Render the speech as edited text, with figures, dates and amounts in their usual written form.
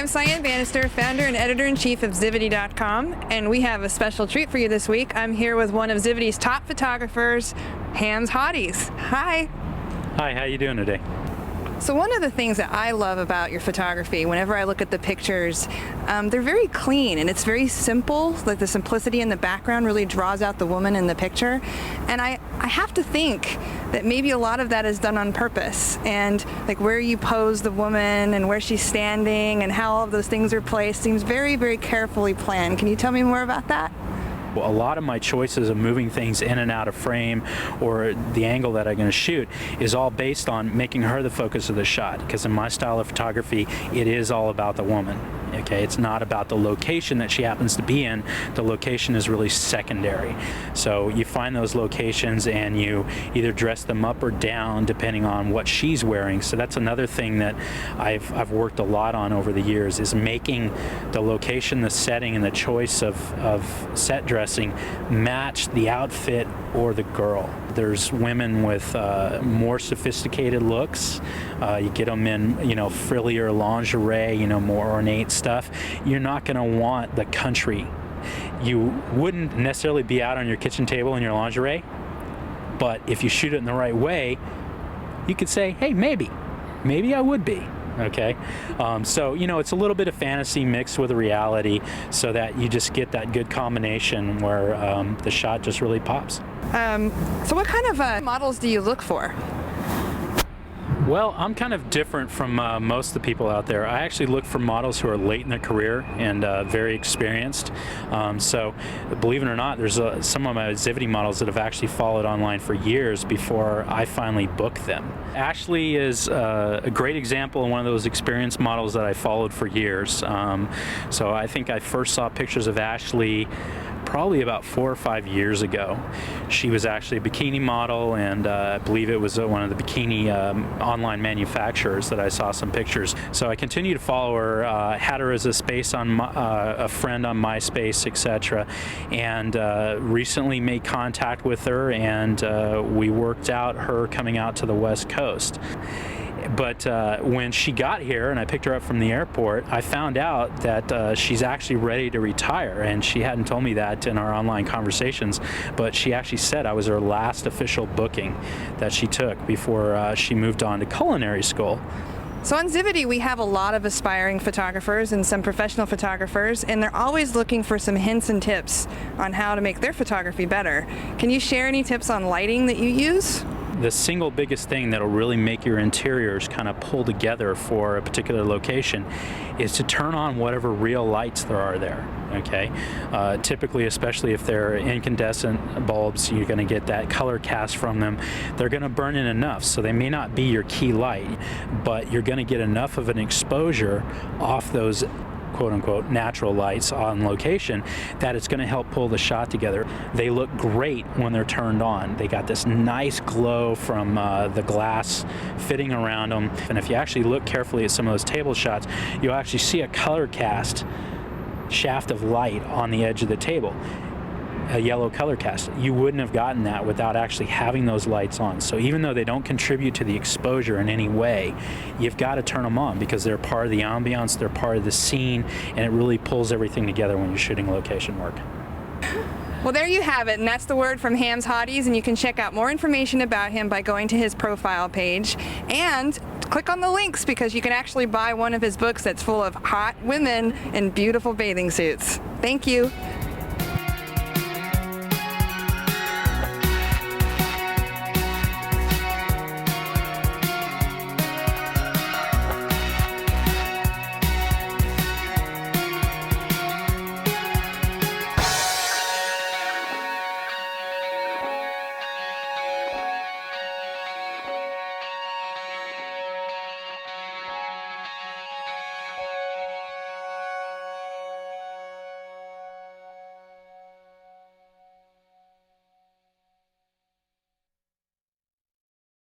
I'm Cyan Banister, founder and editor-in-chief of Zivity.com, and we have a special treat for you this week. I'm here with one of Zivity's top photographers, HammzHotteez. Hi. Hi, how you doing today? So one of the things that I love about your photography, whenever I look at the pictures, they're very clean and it's very simple. Like the simplicity in the background really draws out the woman in the picture. And I have to think that maybe a lot of that is done on purpose. And like where you pose the woman and where she's standing and how all of those things are placed seems very, very carefully planned. Can you tell me more about that? A lot of my choices of moving things in and out of frame or the angle that I'm going to shoot is all based on making her the focus of the shot, because in my style of photography it is all about the woman. Okay, it's not about the location that she happens to be in. The location is really secondary. So you find those locations and you either dress them up or down depending on what she's wearing. So that's another thing that I've worked a lot on over the years, is making the location, the setting, and the choice of set dressing match the outfit or the girl. There's women with more sophisticated looks. You get them in, frillier lingerie, more ornate stuff. You're not going to want the country. You wouldn't necessarily be out on your kitchen table in your lingerie, but if you shoot it in the right way, you could say, hey, maybe I would be. Okay, so it's a little bit of fantasy mixed with reality, so that you just get that good combination where the shot just really pops. So what kind of models do you look for? Well, I'm kind of different from most of the people out there. I actually look for models who are late in their career and very experienced. So believe it or not, there's some of my Zivity models that have actually followed online for years before I finally booked them. Ashley is a great example of one of those experienced models that I followed for years. So I think I first saw pictures of Ashley probably about 4 or 5 years ago. She was actually a bikini model, and I believe it was one of the bikini online manufacturers that I saw some pictures. So I continue to follow her, had her as a space on a friend on MySpace, etc. And recently made contact with her, and we worked out her coming out to the West Coast. But when she got here and I picked her up from the airport, I found out that she's actually ready to retire, and she hadn't told me that in our online conversations, but she actually said I was her last official booking that she took before she moved on to culinary school. So on Zivity, we have a lot of aspiring photographers and some professional photographers, and they're always looking for some hints and tips on how to make their photography better. Can you share any tips on lighting that you use? The single biggest thing that'll really make your interiors kind of pull together for a particular location is to turn on whatever real lights there are there. Okay, typically, especially if they're incandescent bulbs, you're going to get that color cast from them. They're going to burn in enough, so they may not be your key light, but you're going to get enough of an exposure off those quote-unquote natural lights on location that it's going to help pull the shot together. They look great when they're turned on. They got this nice glow from the glass fitting around them, and if you actually look carefully at some of those table shots, you'll actually see a color cast shaft of light on the edge of the table, a yellow color cast. You wouldn't have gotten that without actually having those lights on. So even though they don't contribute to the exposure in any way, you've got to turn them on because they're part of the ambiance, they're part of the scene, and it really pulls everything together when you're shooting location work. Well, there you have it, and that's the word from HammzHotteez, and you can check out more information about him by going to his profile page and click on the links, because you can actually buy one of his books that's full of hot women in beautiful bathing suits. Thank you.